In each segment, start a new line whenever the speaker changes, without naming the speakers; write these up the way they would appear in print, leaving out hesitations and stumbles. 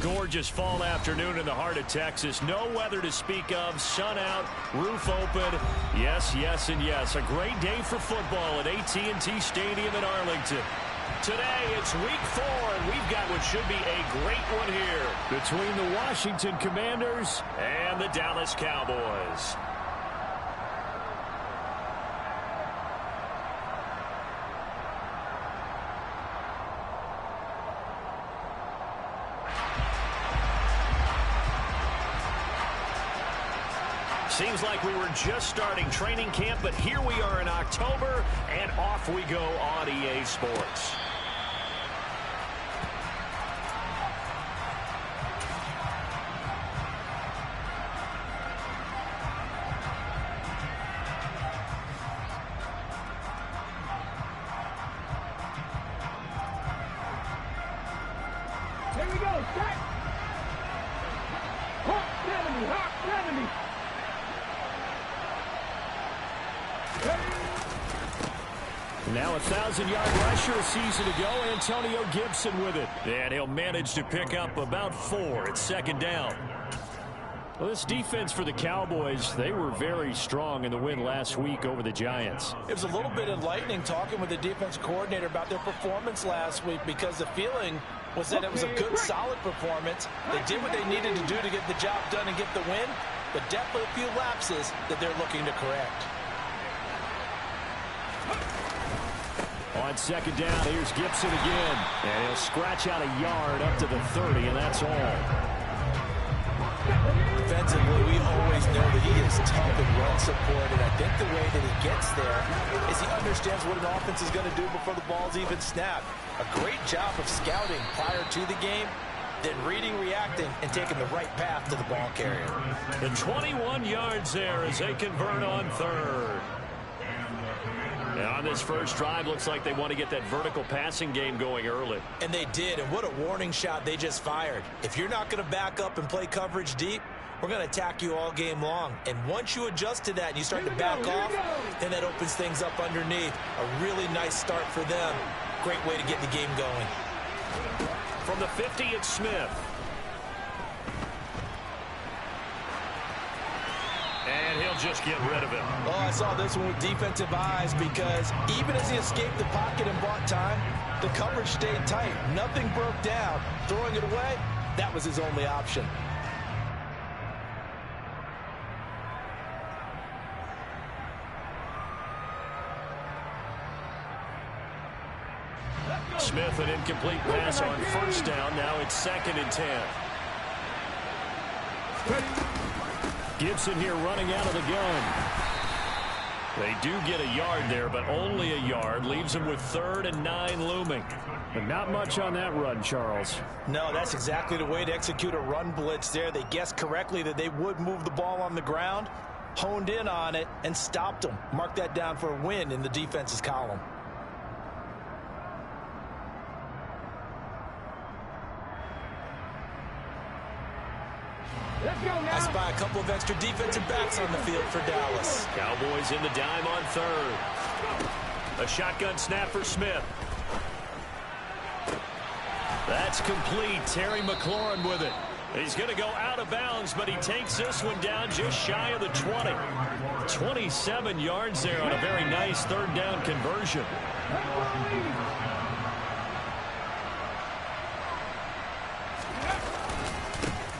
gorgeous fall afternoon in the heart of Texas. No weather to speak of. Sun out, roof open. Yes, yes, and yes. A great day for football at AT&T Stadium in Arlington. Today, it's week 4, and we've got what should be a great one here between the Washington Commanders and the Dallas Cowboys. Seems like we were just starting training camp, but here we are in October, and off we go on EA Sports.
Here we go, set! Hawk 70, Hawk 70!
Now a 1,000-yard rusher a season ago, Antonio Gibson with it. And he'll manage to pick up about 4 at second down. Well, this defense for the Cowboys, they were very strong in the win last week over the Giants.
It was a little bit enlightening talking with the defense coordinator about their performance last week, because the feeling was that it was a good, solid performance. They did what they needed to do to get the job done and get the win, but definitely a few lapses that they're looking to correct.
On second down, here's Gibson again. And he'll scratch out a yard up to the 30, and that's all.
Defensively, we always know that he is tough in run support, and I think the way that he gets there is he understands what an offense is going to do before the ball's even snapped. A great job of scouting prior to the game, then reading, reacting, and taking the right path to the ball carrier.
And 21 yards there as they convert on third. And on this first drive, looks like they want to get that vertical passing game going early.
And they did, and what a warning shot they just fired. If you're not going to back up and play coverage deep, we're going to attack you all game long. And once you adjust to that and you start to back off, then that opens things up underneath. A really nice start for them. Great way to get the game going.
From the 50, it's Smith. And he'll just get rid of it.
Oh, I saw this one with defensive eyes, because even as he escaped the pocket and bought time, the coverage stayed tight. Nothing broke down. Throwing it away, that was his only option.
Smith, an incomplete pass on first down. Now it's 2nd and 10. Gibson here running out of the gun. They do get a yard there, but only a yard. Leaves them with 3rd and 9 looming. But not much on that run, Charles.
No, that's exactly the way to execute a run blitz there. They guessed correctly that they would move the ball on the ground, honed in on it, and stopped them. Mark that down for a win in the defense's column. I spy a couple of extra defensive backs on the field for Dallas.
Cowboys in the dime on 3rd. A shotgun snap for Smith. That's complete. Terry McLaurin with it. He's going to go out of bounds, but he takes this one down just shy of the 20. 27 yards there on a very nice 3rd down conversion.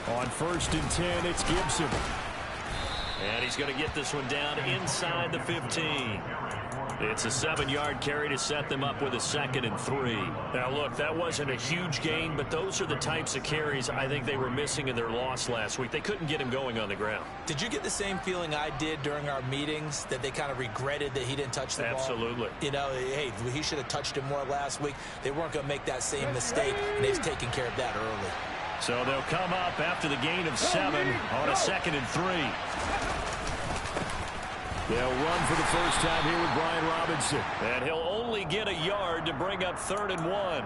On 1st and 10, it's Gibson. And he's going to get this one down inside the 15. It's a 7-yard carry to set them up with a 2nd and 3. Now, look, that wasn't a huge gain, but those are the types of carries I think they were missing in their loss last week. They couldn't get him going on the ground.
Did you get the same feeling I did during our meetings, that they kind of regretted that he didn't touch the ball?
Absolutely.
You know, hey, he should have touched it more last week. They weren't going to make that same mistake, and they've taken care of that early.
So they'll come up after the gain of 7 on a 2nd and 3. They'll run for the first time here with Brian Robinson. And he'll only get a yard to bring up 3rd and 1.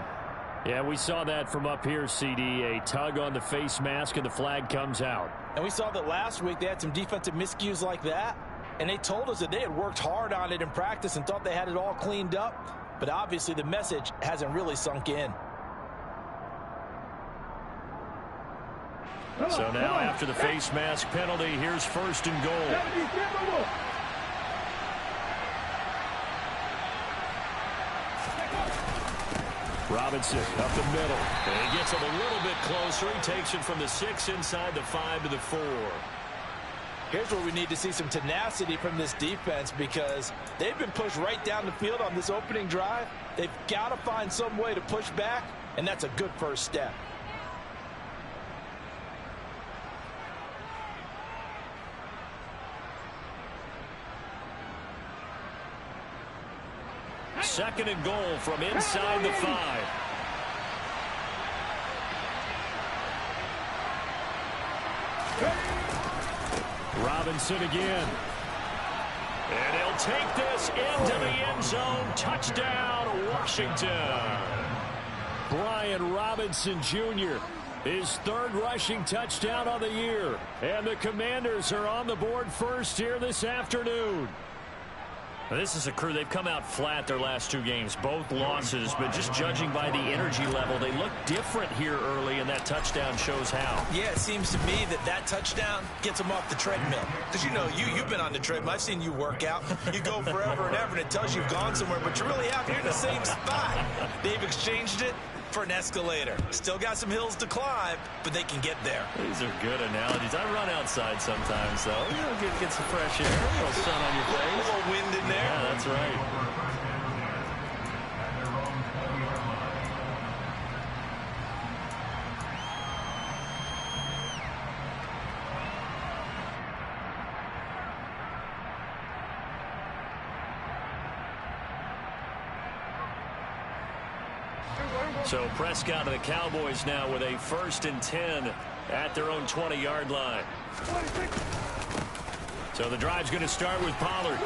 Yeah, we saw that from up here, CD. A tug on the face mask, and the flag comes out.
And we saw that last week they had some defensive miscues like that. And they told us that they had worked hard on it in practice and thought they had it all cleaned up. But obviously the message hasn't really sunk in.
So now after the face mask penalty, here's 1st and goal. Robinson up the middle. And he gets him a little bit closer. He takes it from the 6 inside the 5 to the 4.
Here's where we need to see some tenacity from this defense because they've been pushed right down the field on this opening drive. They've got to find some way to push back, and that's a good first step.
Second and goal from inside the 5. Robinson again. And he'll take this into the end zone. Touchdown, Washington. Brian Robinson Jr., his 3rd rushing touchdown on the year. And the Commanders are on the board first here this afternoon. This is a crew, they've come out flat their last 2 games, both losses, but just judging by the energy level, they look different here early, and that touchdown shows how.
Yeah, it seems to me that touchdown gets them off the treadmill. Because, you know, you've been on the treadmill. I've seen you work out. You go forever and ever, and it tells you you've gone somewhere, but you're really out here in the same spot. They've exchanged it for an escalator. Still got some hills to climb, but they can get there.
These are good analogies. I run outside sometimes, though. You know, get some fresh air, a little sun on your face.
A little wind in there.
Yeah, that's right. So Prescott and the Cowboys now with a 1st and 10 at their own 20-yard line. So the drive's going to start with Pollard.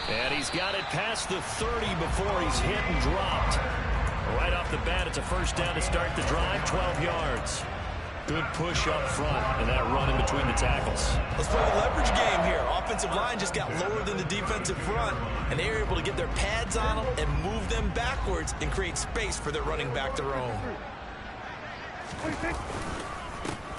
And he's got it past the 30 before he's hit and dropped. Right off the bat, it's a 1st down to start the drive, 12 yards. Good push up front and that run in between the tackles.
Let's play the leverage game here. Offensive line just got lower than the defensive front, and they were able to get their pads on them and move them backwards and create space for their running back to roam.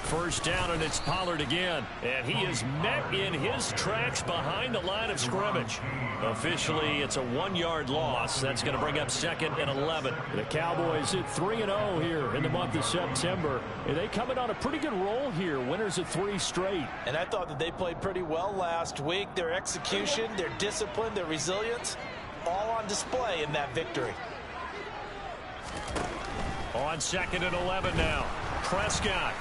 1st down, and it's Pollard again. And he is met in his tracks behind the line of scrimmage. Officially, it's a 1-yard loss. That's going to bring up 2nd and 11. The Cowboys at 3-0 here in the month of September. And they coming on a pretty good roll here. Winners of 3 straight.
And I thought that they played pretty well last week. Their execution, their discipline, their resilience, all on display in that victory.
On 2nd and 11 now. Prescott.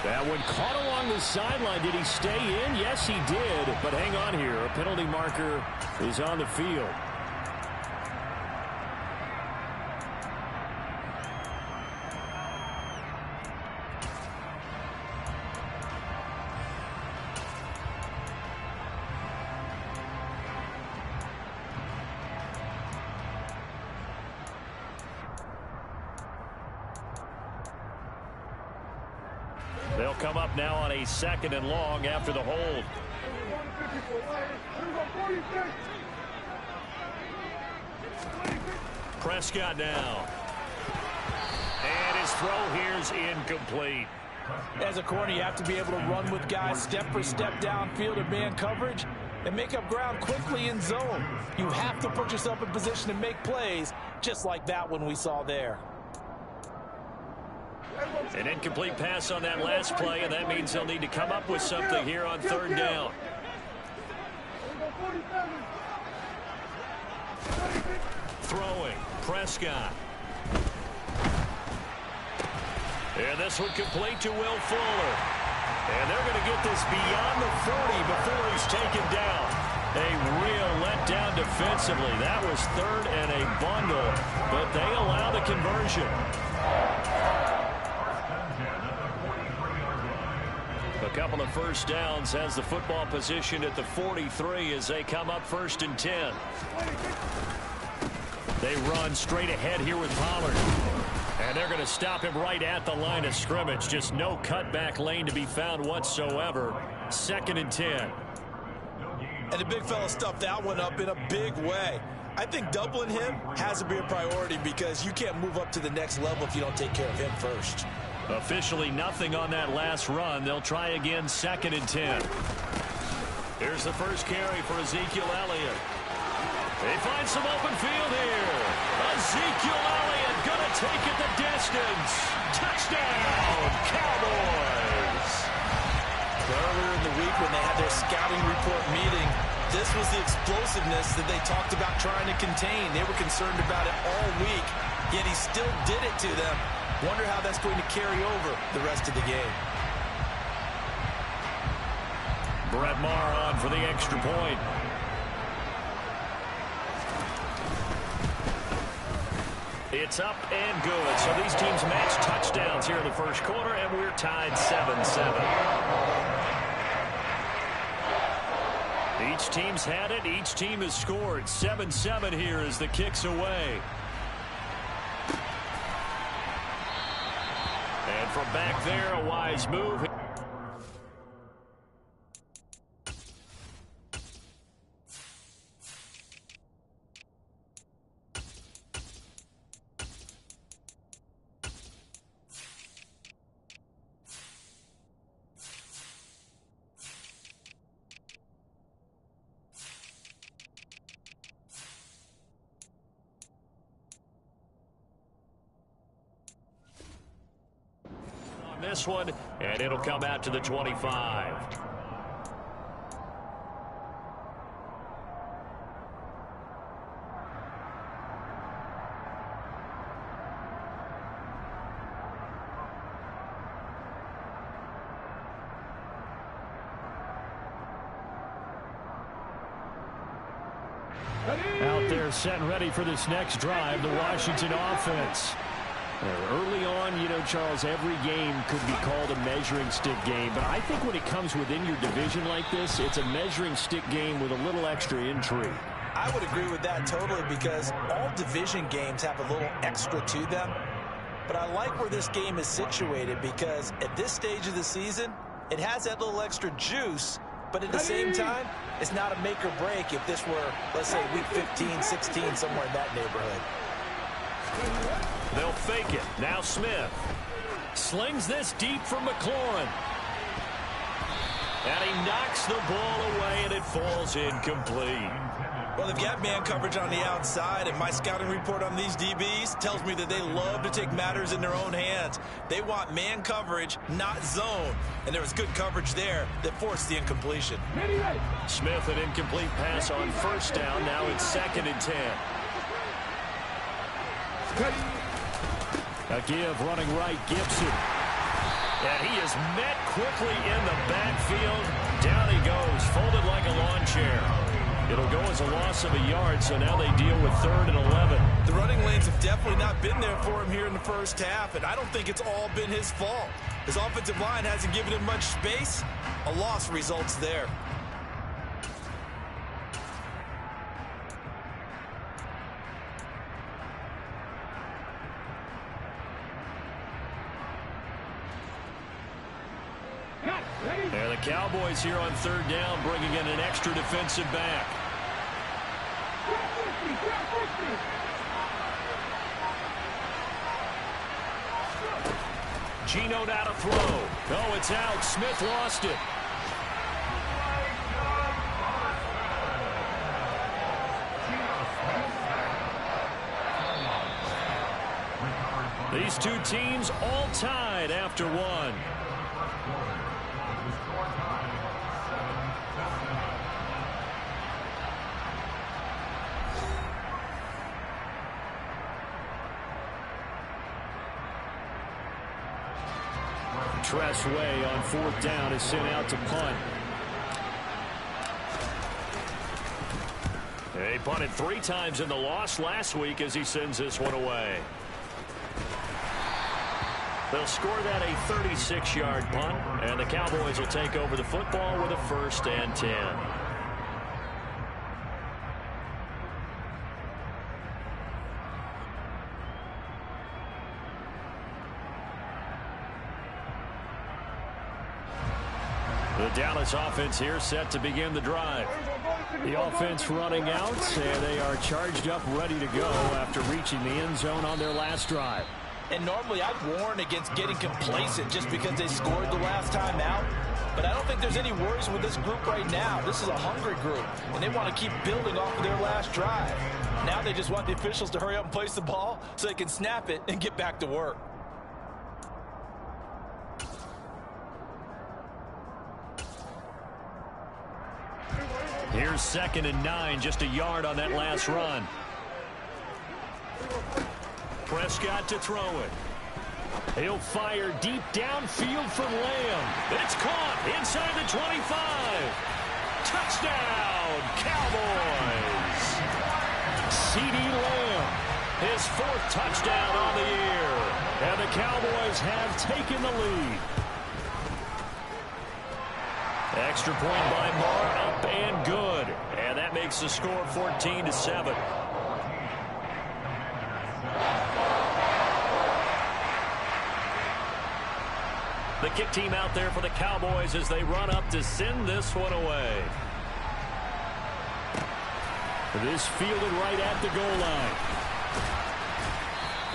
That one caught along the sideline. Did he stay in? Yes, he did. But hang on here. A penalty marker is on the field. They'll come up now on a 2nd and long after the hold. Prescott now. And his throw here is incomplete.
As a corner, you have to be able to run with guys step for step downfield in man coverage and make up ground quickly in zone. You have to put yourself in position to make plays just like that one we saw there.
An incomplete pass on that last play, and that means they'll need to come up with something here on 3rd down. Throwing, Prescott. And this one complete to Will Fuller. And they're going to get this beyond the 40 before he's taken down. A real letdown defensively. That was 3rd and a bundle, but they allow the conversion. A couple of 1st downs has the football position at the 43 as they come up 1st and 10. They run straight ahead here with Pollard. And they're going to stop him right at the line of scrimmage. Just no cutback lane to be found whatsoever. 2nd and 10.
And the big fella stuffed that one up in a big way. I think doubling him has to be a priority because you can't move up to the next level if you don't take care of him first.
Officially nothing on that last run. They'll try again, 2nd and 10. Here's the first carry for Ezekiel Elliott. They find some open field here. Ezekiel Elliott going to take it the distance. Touchdown, Cowboys.
Earlier in the week when they had their scouting report meeting, this was the explosiveness that they talked about trying to contain. They were concerned about it all week, yet he still did it to them. Wonder how that's going to carry over the rest of the game.
Brett Maher on for the extra point. It's up and good. So these teams match touchdowns here in the first quarter, and we're tied 7-7. Each team's had it. Each team has scored. 7-7 here as the kick's away. And from back there, a wise move. This one, and it'll come out to the 25. Out there set and ready for this next drive, the Washington offense. Early on, you know, Charles, every game could be called a measuring stick game. But I think when it comes within your division like this, it's a measuring stick game with a little extra intrigue.
I would agree with that totally because all division games have a little extra to them. But I like where this game is situated because at this stage of the season, it has that little extra juice. But at the same time, it's not a make or break if this were, let's say, week 15, 16, somewhere in that neighborhood.
They'll fake it. Now Smith slings this deep from McLaurin. And he knocks the ball away, and it falls incomplete.
Well, they've got man coverage on the outside, and my scouting report on these DBs tells me that they love to take matters in their own hands. They want man coverage, not zone. And there was good coverage there that forced the incompletion.
Smith, an incomplete pass on first down. Now it's 2nd and 10. A give running right, Gibson. And he is met quickly in the backfield. Down he goes, folded like a lawn chair. It'll go as a loss of a yard, so now they deal with 3rd and 11.
The running lanes have definitely not been there for him here in the first half, and I don't think it's all been his fault. His offensive line hasn't given him much space. A loss results there.
And the Cowboys here on 3rd down, bringing in an extra defensive back. Gino now to throw. Oh, it's out. Smith lost it. These two teams all tied after one. Tressway on 4th down is sent out to punt. He punted 3 times in the loss last week as he sends this one away. They'll score that a 36-yard punt, and the Cowboys will take over the football with a 1st and 10. The Dallas offense here set to begin the drive. The offense running out, and they are charged up, ready to go after reaching the end zone on their last drive.
And normally I'd warn against getting complacent just because they scored the last time out. But I don't think there's any worries with this group right now. This is a hungry group, and they want to keep building off of their last drive. Now they just want the officials to hurry up and place the ball so they can snap it and get back to work.
Here's 2nd and 9, just a yard on that last run. Prescott to throw it. He'll fire deep downfield from Lamb. It's caught inside the 25. Touchdown, Cowboys. CeeDee Lamb, his 4th touchdown on the year. And the Cowboys have taken the lead. Extra point by Marr, up and good. And that makes the score 14-7. The kick team out there for the Cowboys as they run up to send this one away. This fielded right at the goal line.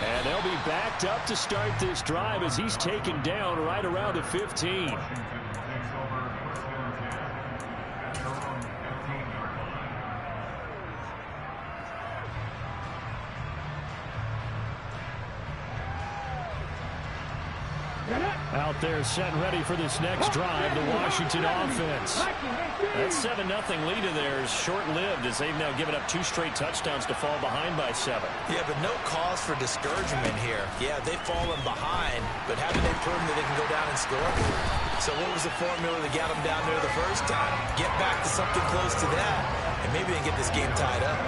And they'll be backed up to start this drive as he's taken down right around the 15. Out there set and ready for this next drive, the Washington offense. That 7-0 lead of theirs short-lived as they've now given up 2 straight touchdowns to fall behind by 7.
Yeah, but no cause for discouragement here. Yeah, they've fallen behind, but haven't they proven that they can go down and score? So what was the formula that got them down there the first time? Get back to something close to that, and maybe they can get this game tied up.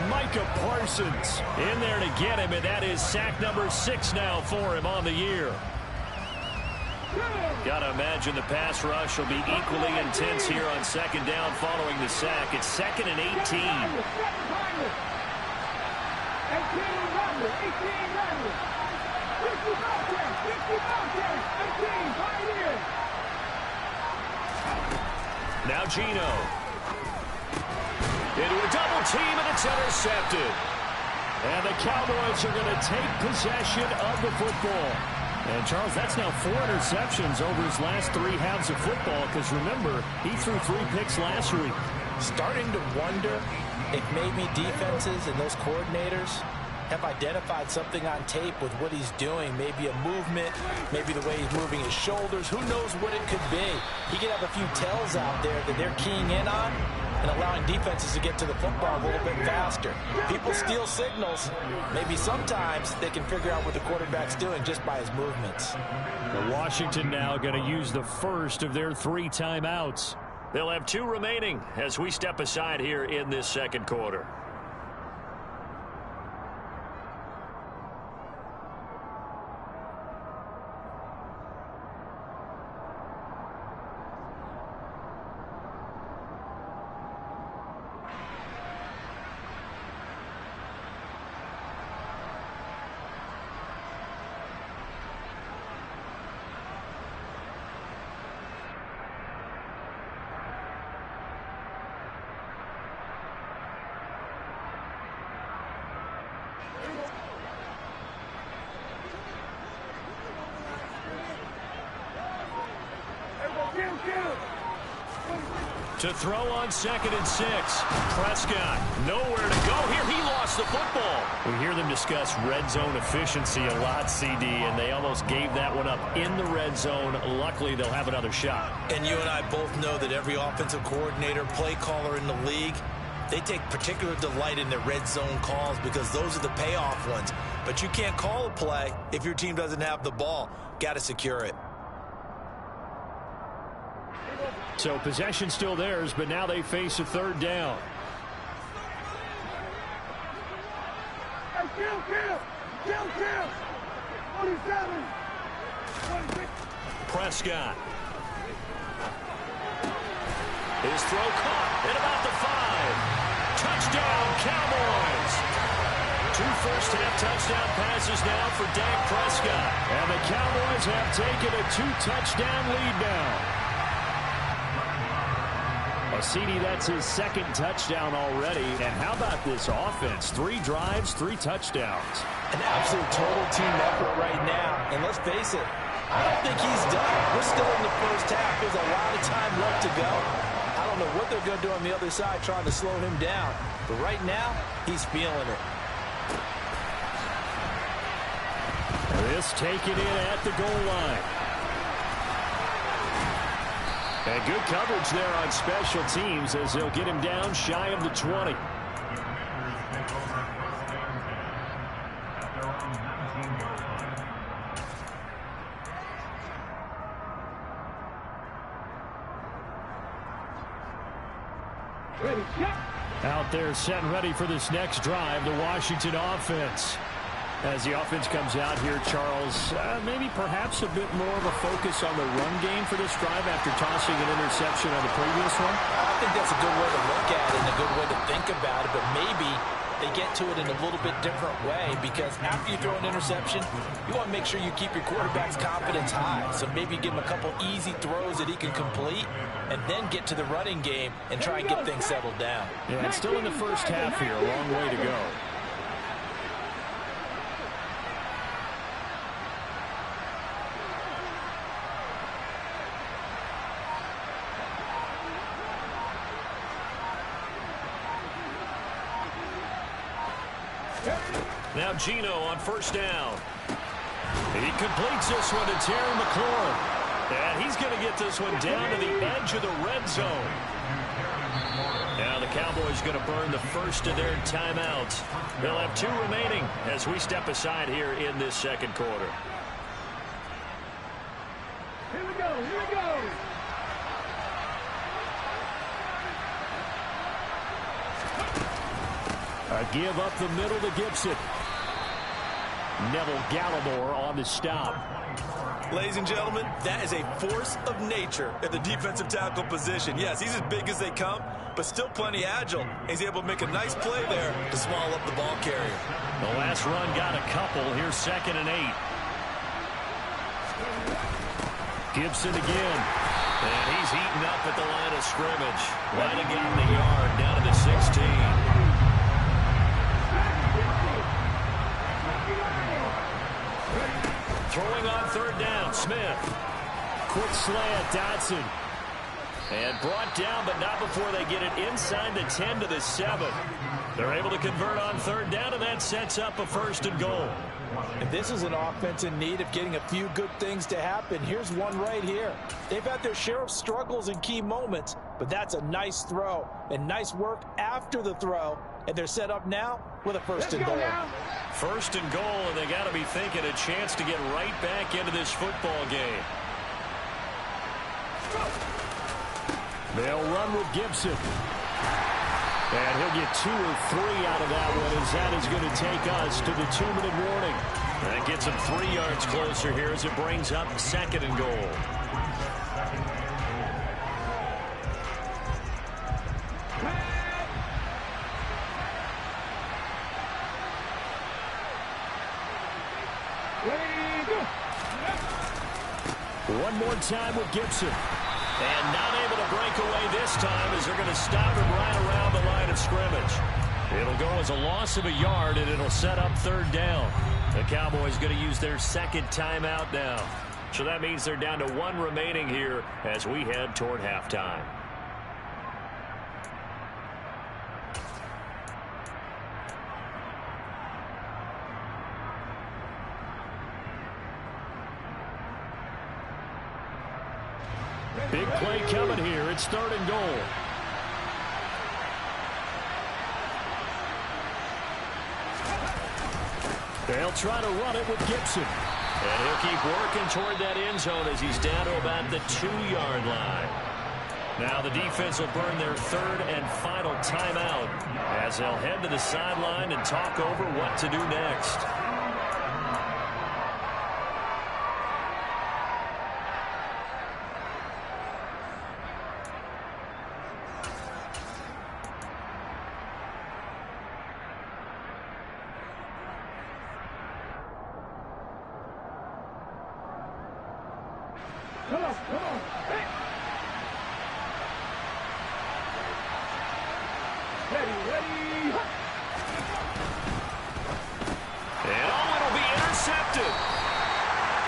Micah Parsons in there to get him, and that is sack number 6 now for him on the year. Got to imagine the pass rush will be equally intense here on 2nd down following the sack. It's 2nd and 18. Now Geno. Into a double team, and it's intercepted. And the Cowboys are going to take possession of the football. And, Charles, that's now 4 interceptions over his last 3 halves of football because, remember, he threw 3 picks last week.
Starting to wonder if maybe defenses and those coordinators have identified something on tape with what he's doing. Maybe a movement, maybe the way he's moving his shoulders. Who knows what it could be? He could have a few tells out there that they're keying in on and allowing defenses to get to the football a little bit faster. People steal signals. Maybe sometimes they can figure out what the quarterback's doing just by his movements.
The Washington now going to use the first of their 3 timeouts. They'll have 2 remaining as we step aside here in this 2nd quarter. To throw on 2nd and 6. Prescott, nowhere to go here. He lost the football. We hear them discuss red zone efficiency a lot, CD, and they almost gave that one up in the red zone. Luckily, they'll have another shot.
And you and I both know that every offensive coordinator, play caller in the league, they take particular delight in their red zone calls because those are the payoff ones. But you can't call a play if your team doesn't have the ball. Got to secure it.
So possession still theirs, but now they face a 3rd down. Prescott. His throw caught at about the 5. Touchdown, Cowboys. 2 first-half touchdown passes now for Dak Prescott. And the Cowboys have taken a 2-touchdown lead now. Well, CD, that's his second touchdown already. And how about this offense? 3 drives, 3 touchdowns.
An absolute total team effort right now. And let's face it, I don't think he's done. We're still in the first half. There's a lot of time left to go. I don't know what they're going to do on the other side trying to slow him down. But right now, he's feeling it.
This taken in at the goal line. And good coverage there on special teams as they'll get him down shy of the 20. Out there set and ready for this next drive, the Washington offense. As the offense comes out here, Charles, maybe perhaps a bit more of a focus on the run game for this drive after tossing an interception on the previous one?
I think that's a good way to look at it and a good way to think about it, but maybe they get to it in a little bit different way because after you throw an interception, you want to make sure you keep your quarterback's confidence high. So maybe give him a couple easy throws that he can complete and then get to the running game and try and get things settled down.
Yeah, it's still in the first half here, a long way to go. Now Gino on first down. He completes this one to Terry McLaurin. And he's going to get this one down to the edge of the red zone. Now the Cowboys going to burn the first of their timeouts. They'll have 2 remaining as we step aside here in this second quarter.
Here we go, here we go.
A give up the middle to Gibson. Neville Gallimore on the stop.
Ladies and gentlemen, that is a force of nature at the defensive tackle position. Yes, he's as big as they come, but still plenty agile. He's able to make a nice play there to swallow up the ball carrier.
The last run got a couple. Here's 2nd and 8. Gibson again. And he's heating up at the line of scrimmage. Might have gotten the yard down to the 16. Throwing on 3rd down, Smith. Quick slant, Dotson. And brought down, but not before they get it inside the 10 to the 7. They're able to convert on 3rd down, and that sets up a 1st and goal.
And this is an offense in need of getting a few good things to happen. Here's one right here. They've had their share of struggles in key moments, but that's a nice throw and nice work after the throw. And they're set up now with a 1st and goal.
1st and goal, and they got to be thinking a chance to get right back into this football game. They'll run with Gibson. And he'll get 2 or 3 out of that one, as that is going to take us to the 2-minute warning. That gets him 3 yards closer here as it brings up 2nd and goal. One more time with Gibson. And not able to break away this time as they're going to stop him right around the line of scrimmage. It'll go as a loss of a yard, and it'll set up 3rd down. The Cowboys going to use their 2nd timeout now. So that means they're down to 1 remaining here as we head toward halftime. Big play coming here. It's 3rd and goal. They'll try to run it with Gibson. And he'll keep working toward that end zone as he's down to about the 2-yard line. Now the defense will burn their 3rd and final timeout as they'll head to the sideline and talk over what to do next. And it'll be intercepted.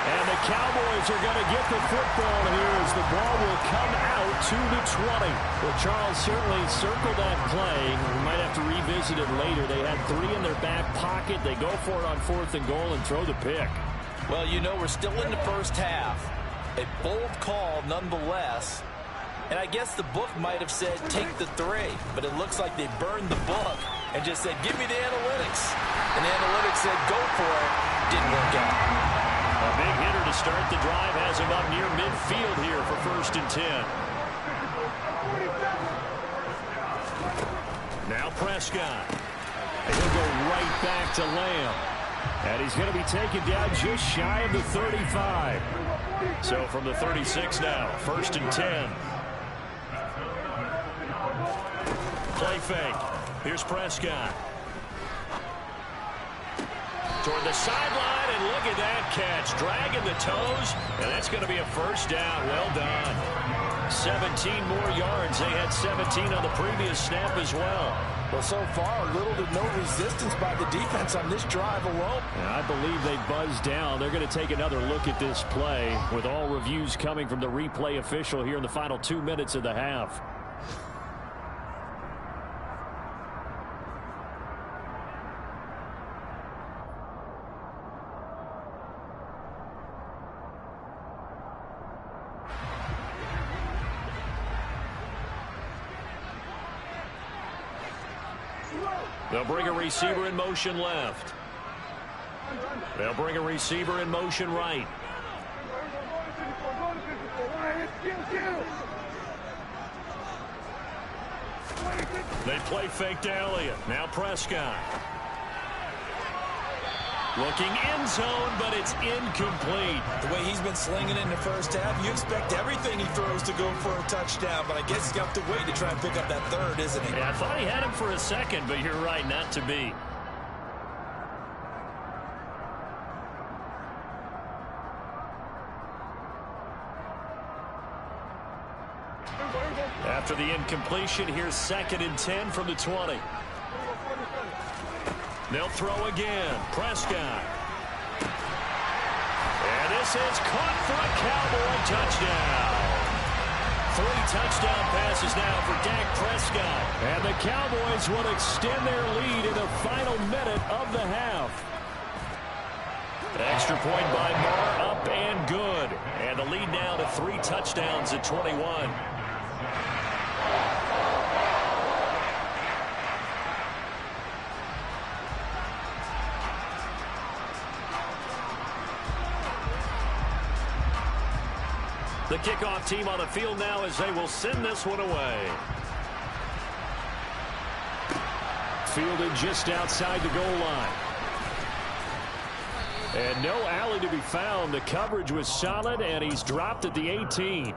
And the Cowboys are going to get the football here as the ball will come out to the 20. Well, Charles certainly circled that play. We might have to revisit it later. They had 3 in their back pocket. They go for it on 4th and goal and throw the pick.
Well, you know, we're still in the first half. A bold call nonetheless. And I guess the book might have said take the 3, but it looks like they burned the book and just said give me the analytics. And the analytics said go for it. Didn't work out.
A big hitter to start the drive has him up near midfield here for 1st and 10. Now Prescott. And he'll go right back to Lamb. And he's going to be taken down just shy of the 35. So from the 36 now, 1st and 10. Play fake. Here's Prescott. Toward the sideline, and look at that catch. Dragging the toes, and that's going to be a first down. Well done. 17 more yards. They had 17 on the previous snap as well.
Well, so far, little to no resistance by the defense on this drive alone.
And I believe they buzzed down. They're going to take another look at this play with all reviews coming from the replay official here in the final 2 minutes of the half. They'll bring a receiver in motion left. They'll bring a receiver in motion right. They play fake to Elliott. Now Prescott. Looking end zone, but it's incomplete.
The way he's been slinging it in the first half, you expect everything he throws to go for a touchdown, but I guess he's got to wait to try and pick up that 3rd, isn't he?
Yeah, I thought he had him for a second, but you're right, not to be. After the incompletion, here's 2nd and 10 from the 20. They'll throw again. Prescott. And this is caught for a Cowboy touchdown. 3 touchdown passes now for Dak Prescott. And the Cowboys will extend their lead in the final minute of the half. Extra point by Marr, up and good. And the lead now to 3 touchdowns at 21. The kickoff team on the field now as they will send this one away. Fielded just outside the goal line. And no alley to be found. The coverage was solid, and he's dropped at the 18.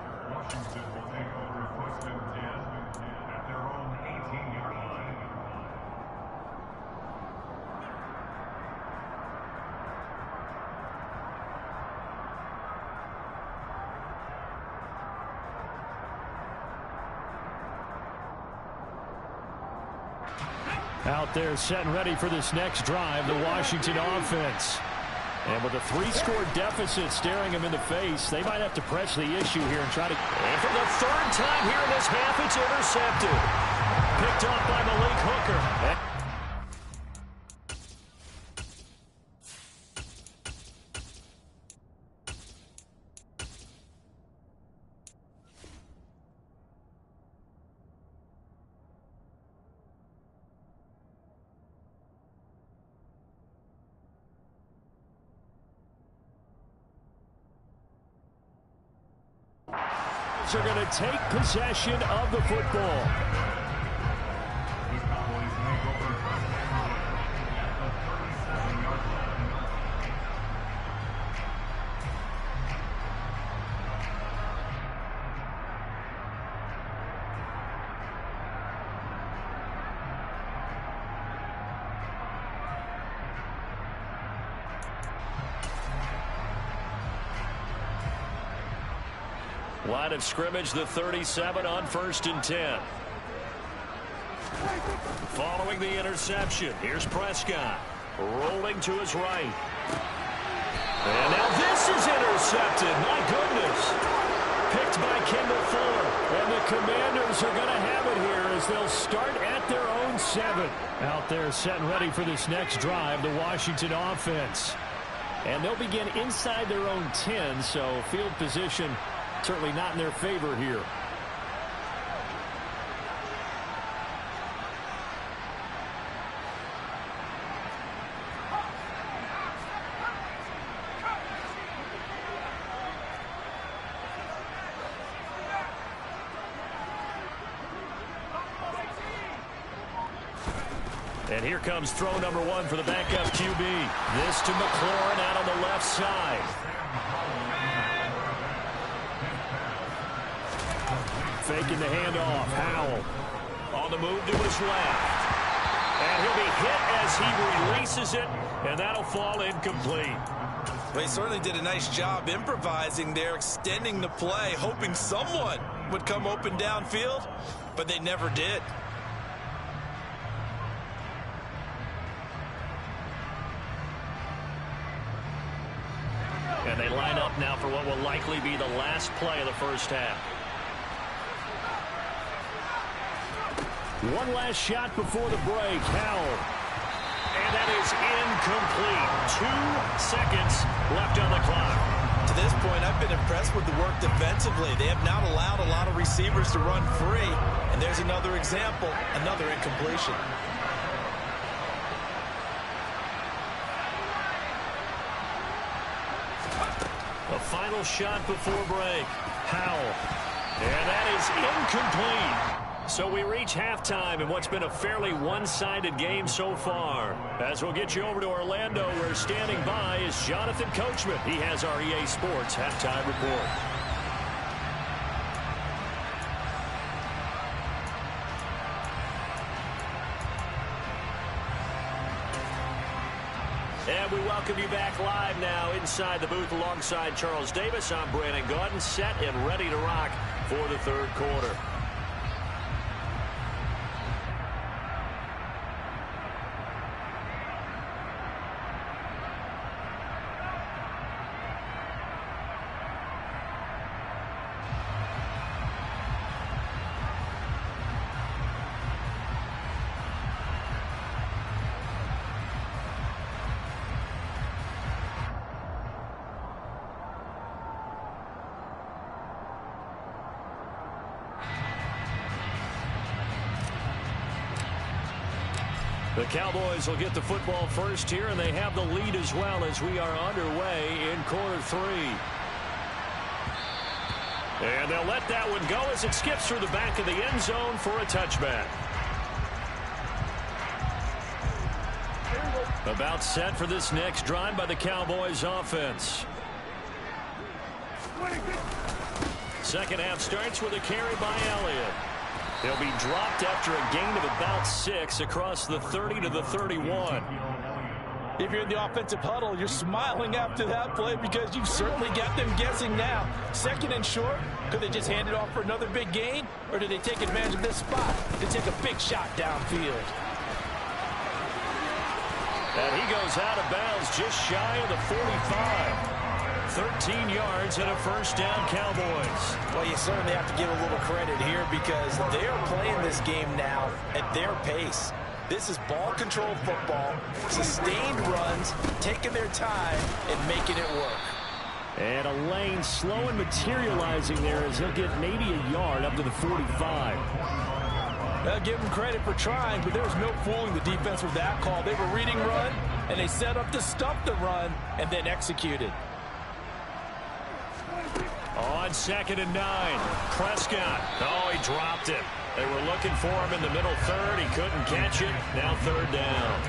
Out there set and ready for this next drive, the Washington offense. And with a 3-score deficit staring them in the face, they might have to press the issue here and try to... And for the 3rd time here in this half, it's intercepted. Picked off by Malik Hooker. Are going to take possession of the football. Line of scrimmage, the 37 on 1st and 10. Following the interception, here's Prescott. Rolling to his right. And now this is intercepted. My goodness. Picked by Kendall Fuller. And the Commanders are going to have it here as they'll start at their own 7. Out there set and ready for this next drive, the Washington offense. And they'll begin inside their own 10, so field position certainly not in their favor here. And here comes throw number 1 for the backup QB. This to McLaurin out on the left side. Faking the handoff. Howell on the move to his left. And he'll be hit as he releases it, and that'll fall incomplete.
Well, he certainly did a nice job improvising there, extending the play, hoping someone would come open downfield, but they never did.
And they line up now for what will likely be the last play of the first half. One last shot before the break. Howell. And that is incomplete. 2 seconds left on the clock.
To this point, I've been impressed with the work defensively. They have not allowed a lot of receivers to run free. And there's another example, another incompletion.
A final shot before break. Howell. And that is incomplete. So we reach halftime in what's been a fairly one-sided game so far. As we'll get you over to Orlando, where standing by is Jonathan Coachman. He has our EA Sports halftime report. And we welcome you back live now inside the booth alongside Charles Davis. I'm Brandon Gaudin, set and ready to rock for the third quarter. The Cowboys will get the football first here, and they have the lead as well as we are underway in quarter 3. And they'll let that one go as it skips through the back of the end zone for a touchback. About set for this next drive by the Cowboys offense. Second half starts with a carry by Elliott. He'll be dropped after a gain of about 6 across the 30 to the 31.
If you're in the offensive huddle, you're smiling after that play because you've certainly got them guessing now. Second and short, could they just hand it off for another big gain? Or do they take advantage of this spot to take a big shot downfield?
And he goes out of bounds just shy of the 45. 13 yards and a first down, Cowboys.
Well, you certainly have to give a little credit here because they're playing this game now at their pace. This is ball control football, sustained runs, taking their time and making it work.
And a lane slow and materializing there as he'll get maybe a yard up to the 45.
I'll give them credit for trying, but there was no fooling the defense with that call. They were reading run, and they set up to stop the run and then executed.
On 2nd and 9, Prescott. Oh, he dropped it. They were looking for him in the middle third. He couldn't catch it. Now third down.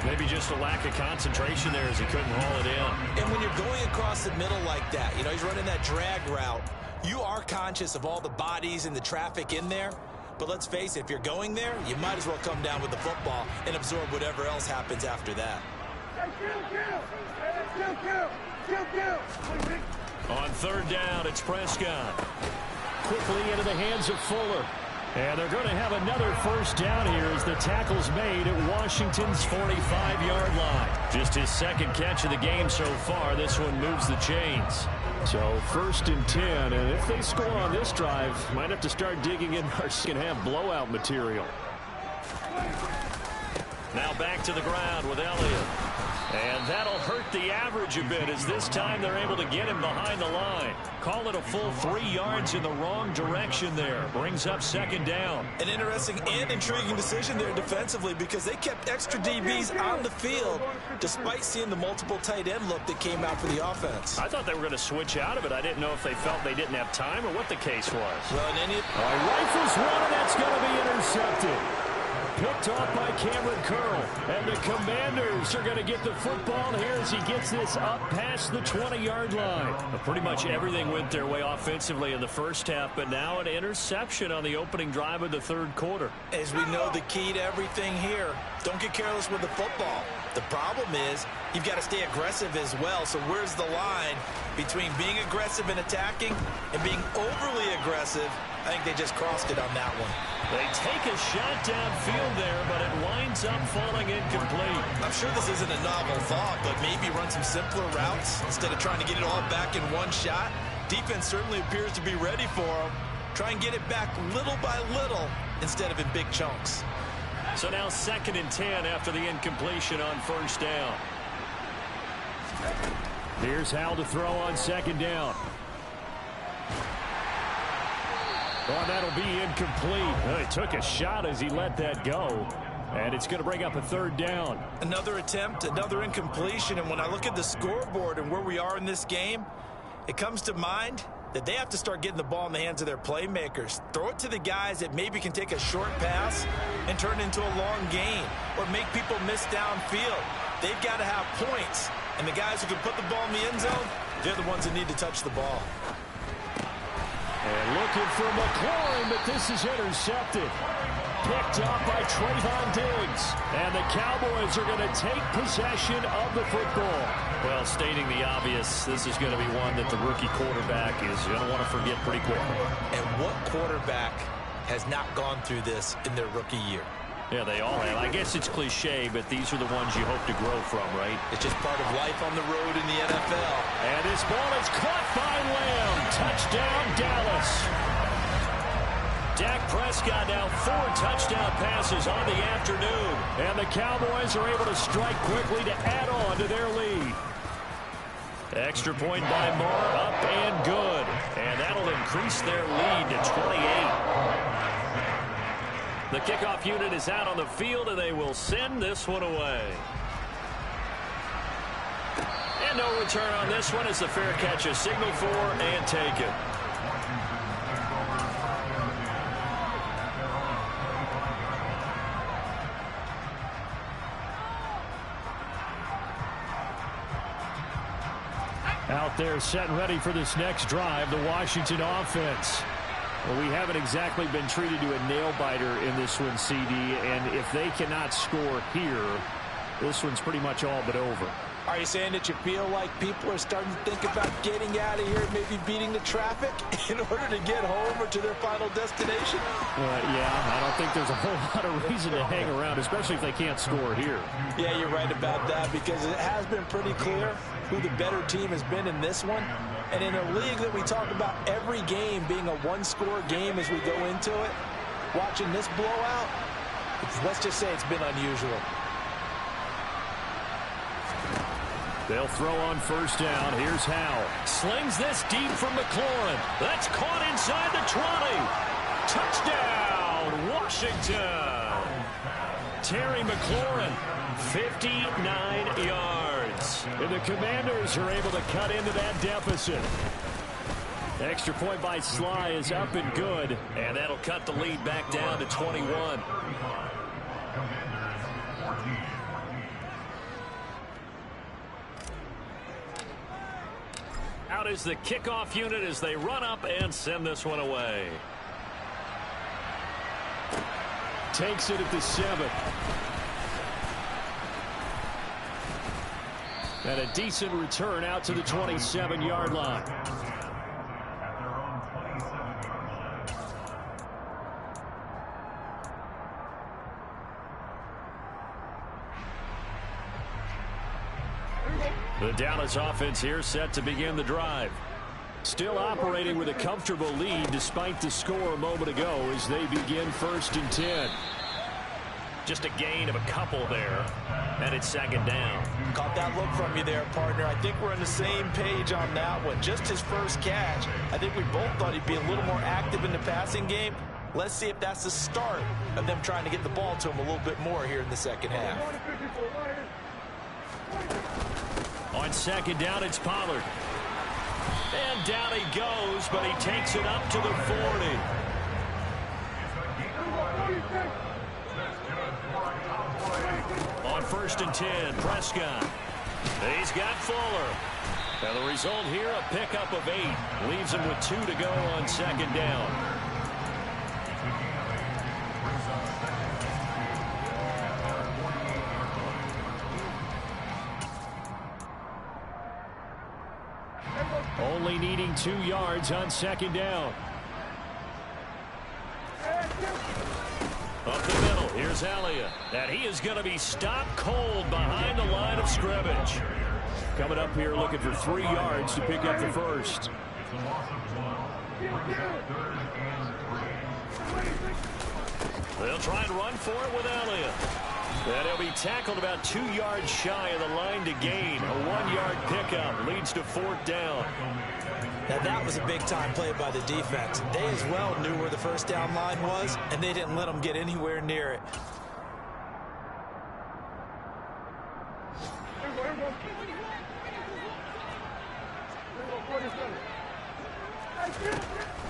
Maybe just a lack of concentration there as he couldn't haul it in.
And when you're going across the middle like that, you know, he's running that drag route, you are conscious of all the bodies and the traffic in there. But let's face it, if you're going there, you might as well come down with the football and absorb whatever else happens after that.
On third down, it's Prescott. Quickly into the hands of Fuller. And they're going to have another first down here as the tackle's made at Washington's 45-yard line. Just his second catch of the game so far. This one moves the chains. So 1st and 10, and if they score on this drive, might have to start digging in our second-half blowout material. Now back to the ground with Elliott. And that'll hurt the average a bit as this time they're able to get him behind the line. Call it a full 3 yards in the wrong direction there. Brings up 2nd down.
An interesting and intriguing decision there defensively because they kept extra DBs on the field despite seeing the multiple tight end look that came out for the offense.
I thought they were going to switch out of it. I didn't know if they felt they didn't have time or what the case was.
Well, and
rifles one, and that's going to be intercepted. Picked off by Cameron Curl. And the Commanders are going to get the football here as he gets this up past the 20-yard line. But pretty much everything went their way offensively in the first half, but now an interception on the opening drive of the 3rd quarter.
As we know, the key to everything here, don't get careless with the football. The problem is you've got to stay aggressive as well. So where's the line between being aggressive and attacking and being overly aggressive? I think they just crossed it on that one.
They take a shot downfield there, but it winds up falling incomplete.
I'm sure this isn't a novel thought, but maybe run some simpler routes instead of trying to get it all back in one shot. Defense certainly appears to be ready for them. Try and get it back little by little instead of in big chunks.
So now 2nd and 10 after the incompletion on 1st down. Here's Howell to throw on 2nd down. Oh, that'll be incomplete. Well, he took a shot as he let that go. And it's going to bring up a 3rd down.
Another attempt, another incompletion. And when I look at the scoreboard and where we are in this game, it comes to mind that they have to start getting the ball in the hands of their playmakers. Throw it to the guys that maybe can take a short pass and turn it into a long gain or make people miss downfield. They've got to have points. And the guys who can put the ball in the end zone, they're the ones that need to touch the ball.
And looking for McLaurin, but this is intercepted. Picked up by Trayvon Diggs. And the Cowboys are going to take possession of the football. Well, stating the obvious, this is going to be one that the rookie quarterback is going to want to forget pretty quickly.
And what quarterback has not gone through this in their rookie year?
Yeah, they all have. I guess it's cliche, but these are the ones you hope to grow from, right?
It's just part of life on the road in the NFL.
And this ball is caught by Lamb. Touchdown, Dallas. Dak Prescott now 4 touchdown passes on the afternoon. And the Cowboys are able to strike quickly to add on to their lead. Extra point by Moore, up and good. And that'll increase their lead to 28. The kickoff unit is out on the field, and they will send this one away. And no return on this one as the fair catch is signaled for and taken. Out there set and ready for this next drive, the Washington offense. Well, we haven't exactly been treated to a nail-biter in this one, CD, and if they cannot score here, this one's pretty much all but over.
Are you saying that you feel like people are starting to think about getting out of here, maybe beating the traffic in order to get home or to their final destination?
Yeah, I don't think there's a whole lot of reason to hang around, especially if they can't score here.
Yeah, you're right about that because it has been pretty clear who the better team has been in this one. And in a league that we talk about every game being a one-score game as we go into it, watching this blowout, let's just say it's been unusual.
They'll throw on first down. Here's Howell. Slings this deep from McLaurin. That's caught inside the 20. Touchdown, Washington. Terry McLaurin, 59 yards. And the Commanders are able to cut into that deficit. Extra point by Sly is up and good. And that'll cut the lead back down to 21. Out is the kickoff unit as they run up and send this one away. Takes it at the 7. And a decent return out to the 27-yard line. The Dallas offense here set to begin the drive. Still operating with a comfortable lead despite the score a moment ago as they begin 1st and 10. Just a gain of a couple there, and it's 2nd down.
Caught that look from you there, partner. I think we're on the same page on that one. Just his first catch. I think we both thought he'd be a little more active in the passing game. Let's see if that's the start of them trying to get the ball to him a little bit more here in the second half.
On 2nd down, it's Pollard. And down he goes, but he takes it up to the 40. On 1st and 10, Prescott. He's got Fuller. And the result here, a pickup of 8. Leaves him with 2 to go on 2nd down. Only needing 2 yards on 2nd down. Up the middle, here's Elliott. And he is going to be stopped cold behind the line of scrimmage. Coming up here looking for 3 yards to pick up the first. They'll try and run for it with Elliott. And he'll be tackled about 2 yards shy of the line to gain. A 1-yard pickup leads to 4th down.
Now that was a big-time play by the defense. They as well knew where the first down line was, and they didn't let them get anywhere near it.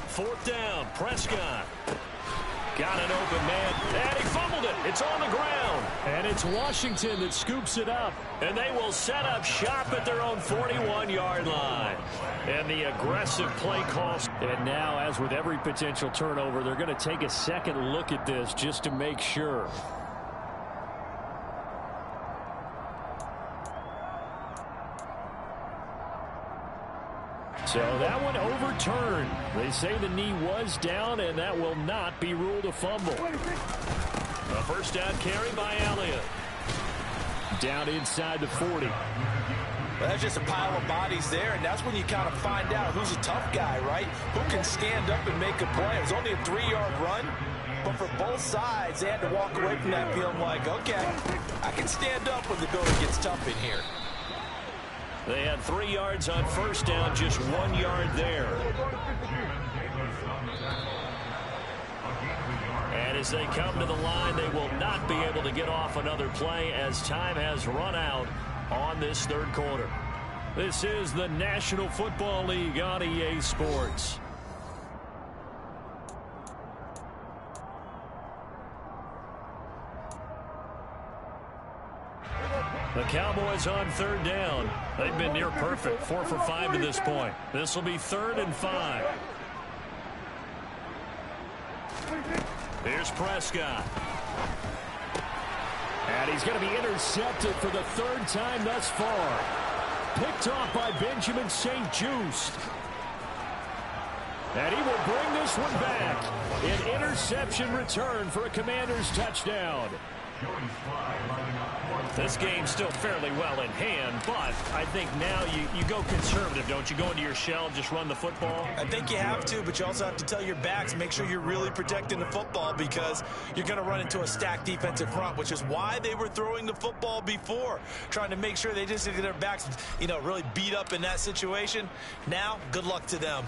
Fourth down, Prescott. Got an open man, and he fumbled it. It's on the ground. And it's Washington that scoops it up. And they will set up shop at their own 41-yard line. And the aggressive play calls. And now, as with every potential turnover, they're going to take a second look at this just to make sure. So that one overturned. They say the knee was down, and that will not be ruled a fumble. A first down carry by Elliott. Down inside the 40.
Well, that's just a pile of bodies there, and that's when you kind of find out who's a tough guy, right? Who can stand up and make a play. It was only a 3-yard run, but for both sides, they had to walk away from that feeling like, okay, I can stand up when the going gets tough in here.
They had 3 yards on first down, just 1 yard there. And as they come to the line, they will not be able to get off another play as time has run out on this third quarter. This is the National Football League on EA Sports. The Cowboys on third down. They've been near perfect, 4 for 5 to this point. This will be 3rd and 5. Here's Prescott. And he's going to be intercepted for the 3rd time thus far. Picked off by Benjamin St-Juste. And he will bring this one back. An interception return for a Commanders touchdown. This game's still fairly well in hand, but I think now you go conservative, don't you? Go into your shell, just run the football?
I think you have to, but you also have to tell your backs, make sure you're really protecting the football because you're going to run into a stacked defensive front, which is why they were throwing the football before, trying to make sure they just get their backs, really beat up in that situation. Now, good luck to them.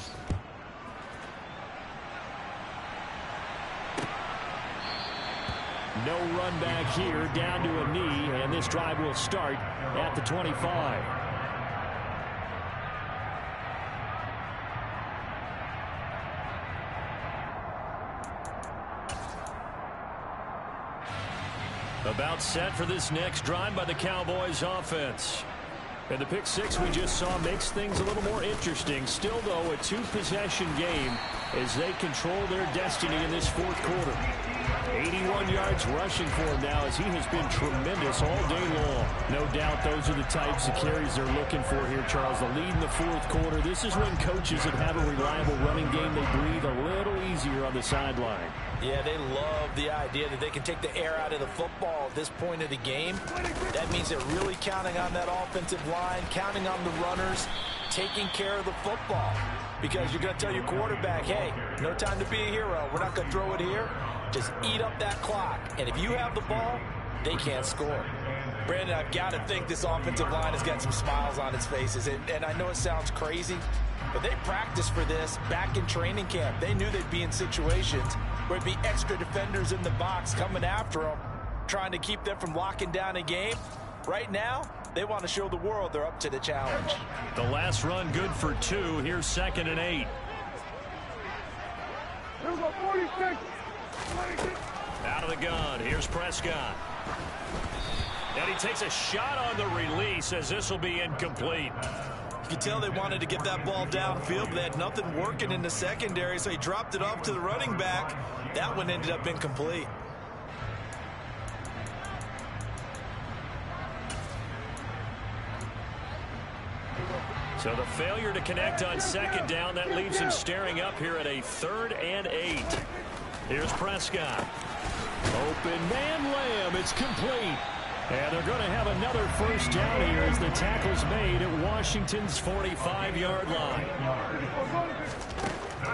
No run back here, down to a knee, and this drive will start at the 25. About set for this next drive by the Cowboys offense. And the pick six we just saw makes things a little more interesting. Still, though, a 2-possession game as they control their destiny in this fourth quarter. 81 yards rushing for him now as he has been tremendous all day long. No doubt those are the types of carries they're looking for here, Charles. The lead in the fourth quarter. This is when coaches that have a reliable running game, they breathe a little easier on the sideline.
Yeah, they love the idea that they can take the air out of the football at this point of the game. That means they're really counting on that offensive line, counting on the runners, taking care of the football. Because you're going to tell your quarterback, hey, no time to be a hero. We're not going to throw it here. Just eat up that clock. And if you have the ball, they can't score. Brandon, I've got to think this offensive line has got some smiles on its faces. And I know it sounds crazy, but they practiced for this back in training camp. They knew they'd be in situations where it'd be extra defenders in the box coming after them, trying to keep them from locking down a game. Right now, they want to show the world they're up to the challenge.
The last run good for 2. Here's 2nd and 8.
Here we go, 46.
Out of the gun. Here's Prescott. And he takes a shot on the release as this will be incomplete.
You can tell they wanted to get that ball downfield, but they had nothing working in the secondary, so he dropped it off to the running back. That one ended up incomplete.
So the failure to connect on 2nd down, that leaves him staring up here at a 3rd and 8. Here's Prescott. Open man, Lamb. It's complete. And they're going to have another 1st down here as the tackle's made at Washington's 45-yard line.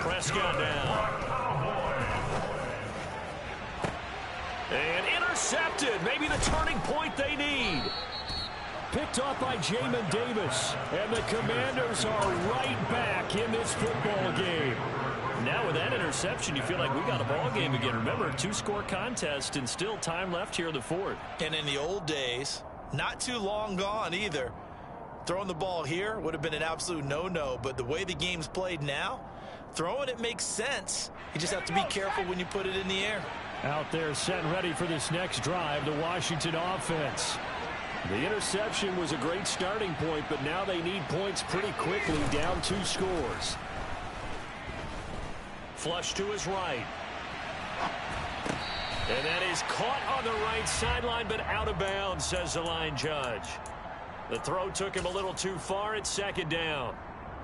Prescott down. And intercepted. Maybe the turning point they need. Picked off by Jamin Davis. And the Commanders are right back in this football game. Now with that interception, you feel like we got a ball game again. Remember, 2-score contest and still time left here in the 4th.
And in the old days, not too long gone either, throwing the ball here would have been an absolute no-no. But the way the game's played now, throwing it makes sense. You just have to be careful when you put it in the air.
Out there set ready for this next drive, the Washington offense. The interception was a great starting point, but now they need points pretty quickly, down 2 scores. Flush to his right. And that is caught on the right sideline, but out of bounds, says the line judge. The throw took him a little too far. It's 2nd down.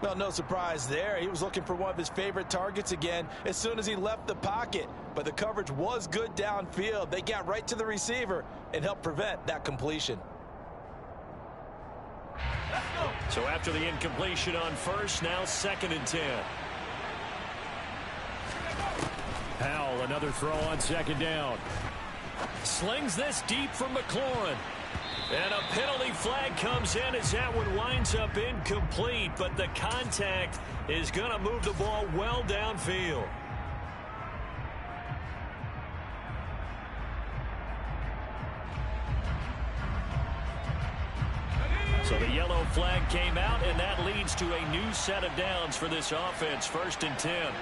Well, no surprise there. He was looking for one of his favorite targets again as soon as he left the pocket. But the coverage was good downfield. They got right to the receiver and helped prevent that completion.
So after the incompletion on 1st, now 2nd and 10. Howell, another throw on 2nd down. Slings this deep from McLaurin. And a penalty flag comes in as that one winds up incomplete, but the contact is going to move the ball well downfield. So the yellow flag came out, and that leads to a new set of downs for this offense. 1st and 10.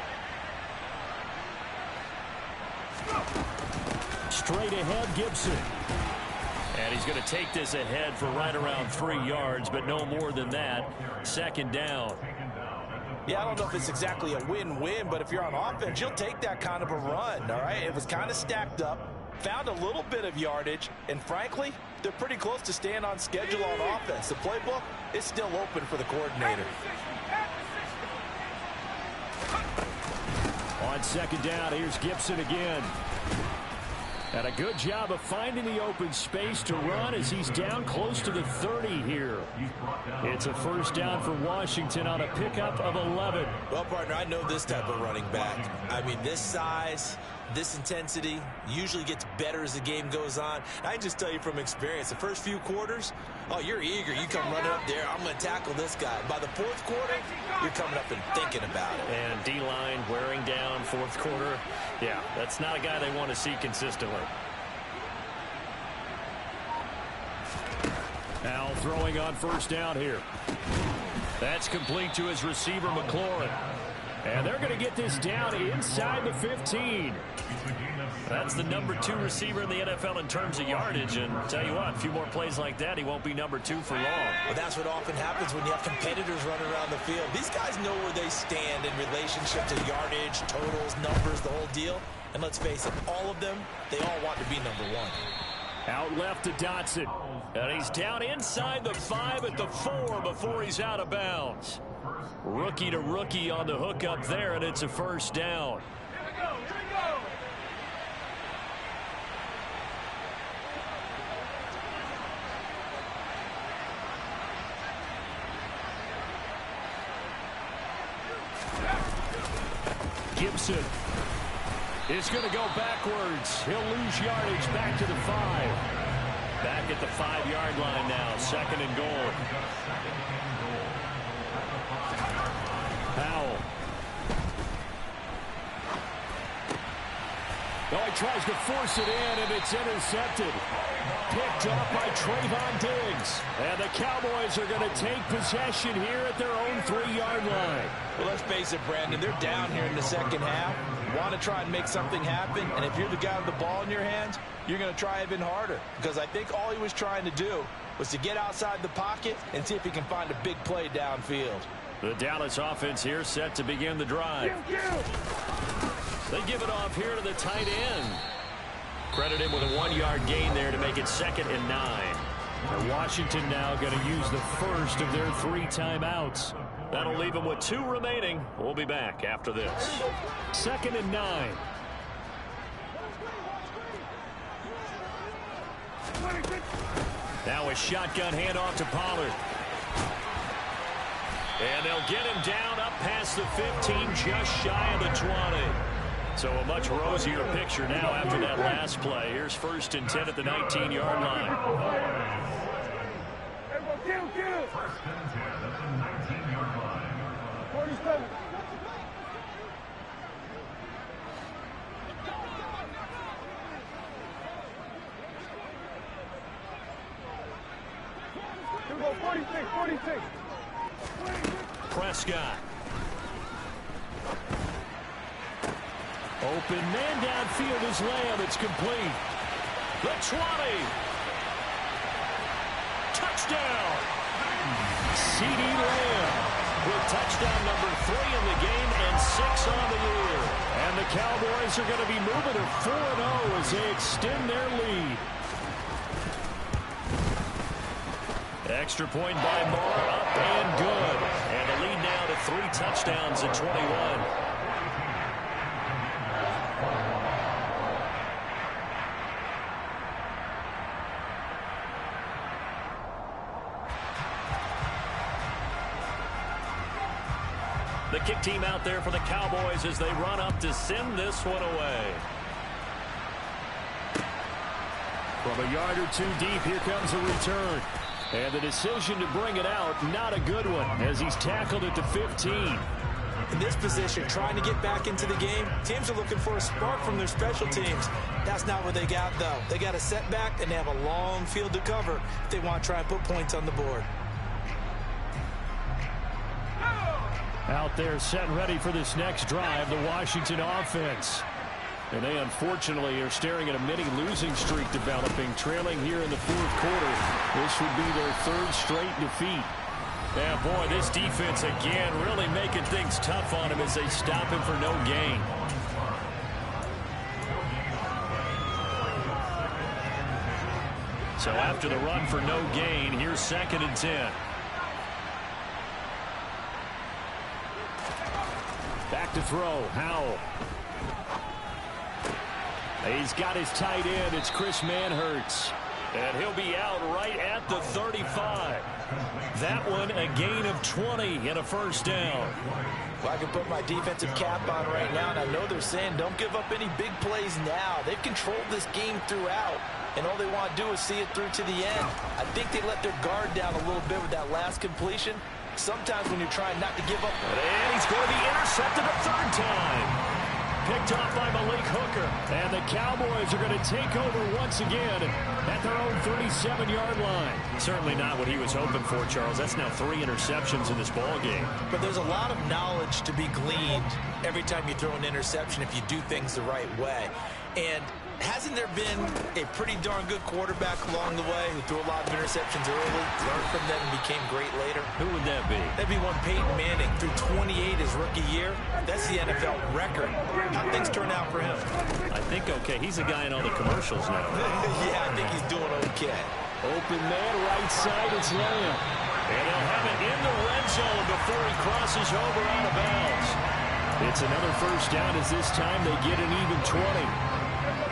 Straight ahead, Gibson. And he's going to take this ahead for right around 3 yards, but no more than that. 2nd down.
Yeah, I don't know if it's exactly a win-win, but if you're on offense, you'll take that kind of a run, all right? It was kind of stacked up, found a little bit of yardage, and frankly, they're pretty close to staying on schedule on offense. The playbook is still open for the coordinator.
On 2nd down, here's Gibson again. And a good job of finding the open space to run as he's down close to the 30 here. It's a 1st down for Washington on a pickup of 11.
Well, partner, I know this type of running back. I mean, this size, this intensity usually gets better as the game goes on. I can just tell you from experience, the first few quarters, oh, you're eager. You come running up there, I'm going to tackle this guy. By the 4th quarter, you're coming up and thinking about it.
And D-line wearing down 4th quarter. Yeah, that's not a guy they want to see consistently. Now throwing on 1st down here. That's complete to his receiver, McLaurin. And they're going to get this down inside the 15. That's the number 2 receiver in the NFL in terms of yardage. And tell you what, a few more plays like that, he won't be number 2 for long.
Well, that's what often happens when you have competitors running around the field. These guys know where they stand in relationship to yardage, totals, numbers, the whole deal. And let's face it, all of them, they all want to be number 1.
Out left to Dotson. And he's down inside the 5 at the 4 before he's out of bounds. Rookie to rookie on the hookup there, and it's a 1st down. Gibson is going to go backwards. He'll lose yardage back to the 5. Back at the 5-yard line now. 2nd and goal. Powell. Oh, he tries to force it in, and it's intercepted. Picked up by Trayvon Diggs. And the Cowboys are going to take possession here at their own 3-yard line.
Well, let's face it, Brandon. They're down here in the second half. Want to try and make something happen. And if you're the guy with the ball in your hands, you're going to try even harder. Because I think all he was trying to do was to get outside the pocket and see if he can find a big play downfield.
The Dallas offense here set to begin the drive. They give it off here to the tight end. Credit him with a 1-yard gain there to make it 2nd and 9. And Washington now going to use the first of their 3 timeouts. That'll leave them with 2 remaining. We'll be back after this. 2nd and 9. Now a shotgun handoff to Pollard. And they'll get him down up past the 15, just shy of the 20. So a much rosier picture now after that last play. Here's 1st and 10 at the 19-yard line.
First and 10 at the 19-yard line. 47. Here we go, 46.
Prescott. Open man downfield is Lamb. It's complete. The 20. Touchdown. C.D. Lamb with touchdown number 3 in the game and 6 on the year. And the Cowboys are going to be moving to 4-0 as they extend their lead. Extra point by Moore, up and good. And the lead now to 3 touchdowns at 21. The kick team out there for the Cowboys as they run up to send this one away. From a yard or 2 deep, here comes a return. And the decision to bring it out, not a good one, as he's tackled at the 15.
In this position, trying to get back into the game, teams are looking for a spark from their special teams. That's not what they got, though. They got a setback, and they have a long field to cover if they want to try and put points on the board.
Out there set ready for this next drive, the Washington offense. And they unfortunately are staring at a mini losing streak developing, trailing here in the 4th quarter. This would be their 3rd straight defeat. Yeah, boy, this defense again really making things tough on him as they stop him for no gain. So after the run for no gain, here's 2nd and 10. Back to throw, Howell. He's got his tight end. It's Chris Manhertz. And he'll be out right at the 35. That one a gain of 20 and a 1st down.
Well, I can put my defensive cap on right now, and I know they're saying don't give up any big plays now. They've controlled this game throughout, and all they want to do is see it through to the end. I think they let their guard down a little bit with that last completion. Sometimes when you're trying not to give up.
And he's going to be intercepted a 3rd time. Picked off by Malik Hooker. And the Cowboys are going to take over once again at their own 37-yard line. Certainly not what he was hoping for, Charles. That's now 3 interceptions in this ball game.
But there's a lot of knowledge to be gleaned every time you throw an interception if you do things the right way. And hasn't there been a pretty darn good quarterback along the way who threw a lot of interceptions early, learned from them, and became great later?
Who would that be?
That'd be one Peyton Manning. Threw 28 his rookie year. That's the NFL record. How things turn out for him?
I think okay. He's a guy in all the commercials now.
Yeah, I think he's doing okay.
Open man, right side, it's Lamb. And they'll have it in the red zone before he crosses over out of bounds. It's another 1st down as this time they get an even 20.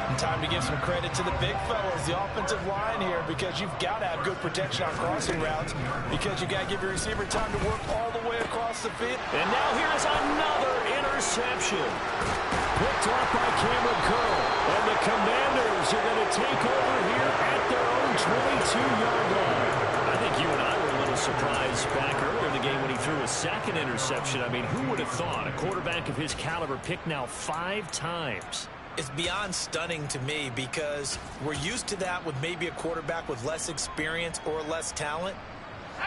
And time to give some credit to the big fellas, the offensive line here, because you've got to have good protection on crossing routes, because you got to give your receiver time to work all the way across the field.
And now here's another interception. interception. Picked off by Cameron Curl. And the Commanders are going to take over here at their own 22-yard line. I think you and I were a little surprised back earlier in the game when he threw a second interception. I mean, who would have thought a quarterback of his caliber picked now 5 times?
It's beyond stunning to me because we're used to that with maybe a quarterback with less experience or less talent.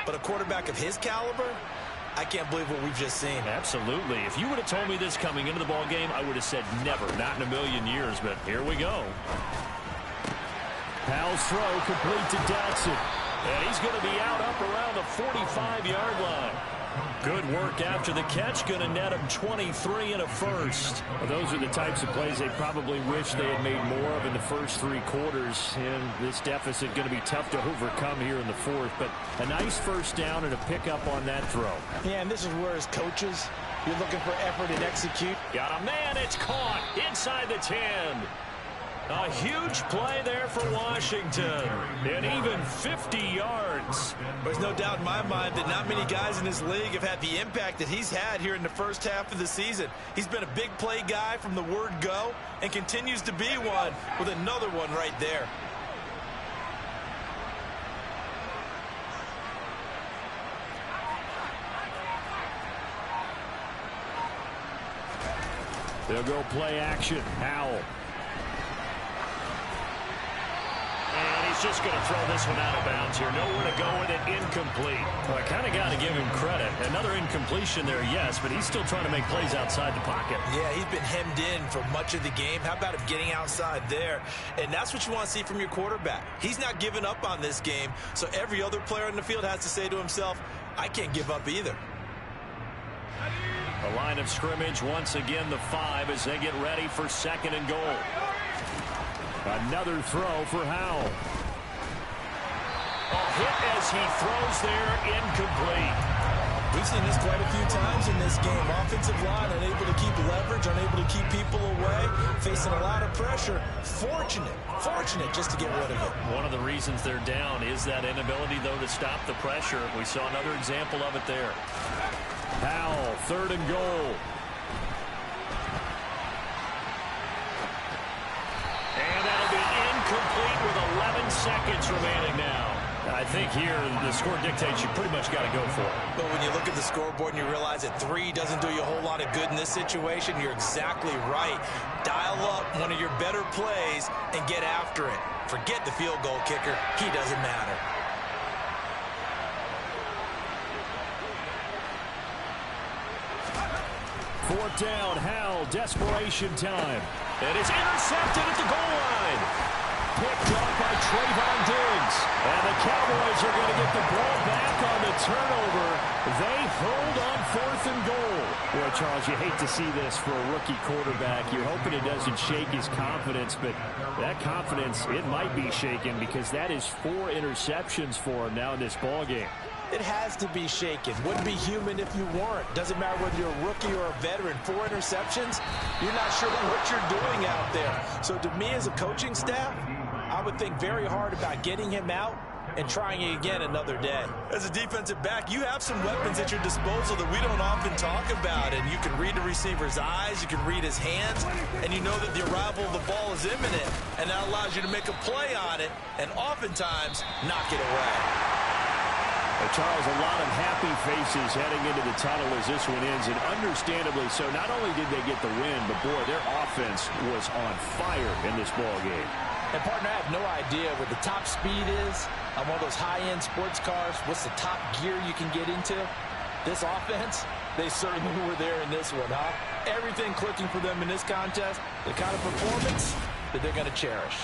But a quarterback of his caliber, I can't believe what we've just seen.
Absolutely. If you would have told me this coming into the ball game, I would have said never, not in a million years, but here we go. Powell's throw complete to Dotson. And he's going to be out up around the 45-yard line. Good work after the catch. Going to net him 23 and a first. Well, those are the types of plays they probably wish they had made more of in the first 3 quarters. And this deficit going to be tough to overcome here in the fourth. But a nice first down and a pickup on that throw.
Yeah, and this is where as coaches, you're looking for effort and execute.
Got a man. It's caught inside the 10. A huge play there for Washington. And even 50 yards.
There's no doubt in my mind that not many guys in this league have had the impact that he's had here in the first half of the season. He's been a big play guy from the word go and continues to be one with another one right there.
They'll go play action. Howell. Just going to throw this one out of bounds here. Nowhere to go with it. Incomplete. Well, I kind of got to give him credit. Another incompletion there, yes, but he's still trying to make plays outside the pocket.
Yeah, he's been hemmed in for much of the game. How about him getting outside there? And that's what you want to see from your quarterback. He's not giving up on this game, so every other player on the field has to say to himself, I can't give up either.
The line of scrimmage, once again, the 5 as they get ready for 2nd and goal. Another throw for Howell. A hit as he throws there, incomplete.
We've seen this quite a few times in this game. Offensive line unable to keep leverage, unable to keep people away, facing a lot of pressure. Fortunate just to get rid of it.
One of the reasons they're down is that inability, though, to stop the pressure. We saw another example of it there. Howell, 3rd and goal. And that'll be incomplete with 11 seconds remaining now. I think here the score dictates you pretty much got to go for it.
But when you look at the scoreboard and you realize that 3 doesn't do you a whole lot of good in this situation, you're exactly right. Dial up one of your better plays and get after it. Forget the field goal kicker. He doesn't matter.
Fourth down, Howell, desperation time. And it's intercepted at the goal line. Picked up by Trayvon Diggs. And the Cowboys are going to get the ball back on the turnover. They hold on 4th and goal. Boy, Charles, you hate to see this for a rookie quarterback. You're hoping it doesn't shake his confidence, but that confidence, it might be shaken because that is 4 interceptions for him now in this ball game.
It has to be shaken. Wouldn't be human if you weren't. Doesn't matter whether you're a rookie or a veteran. 4 interceptions, you're not sure what you're doing out there. So to me as a coaching staff, I would think very hard about getting him out and trying it again another day.
As a defensive back, you have some weapons at your disposal that we don't often talk about. And you can read the receiver's eyes, you can read his hands, and you know that the arrival of the ball is imminent. And that allows you to make a play on it and oftentimes knock it away.
Charles, a lot of happy faces heading into the tunnel as this one ends, and understandably so. Not only did they get the win, but boy, their offense was on fire in this ball game.
And partner, I have no idea what the top speed is on one of those high-end sports cars. What's the top gear you can get into? This offense, they certainly were there in this one, huh? Everything clicking for them in this contest, the kind of performance that they're going to cherish.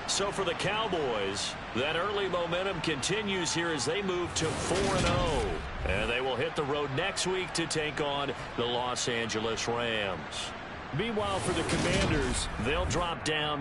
So for the Cowboys, that early momentum continues here as they move to 4-0. And they will hit the road next week to take on the Los Angeles Rams. Meanwhile, for the Commanders, they'll drop down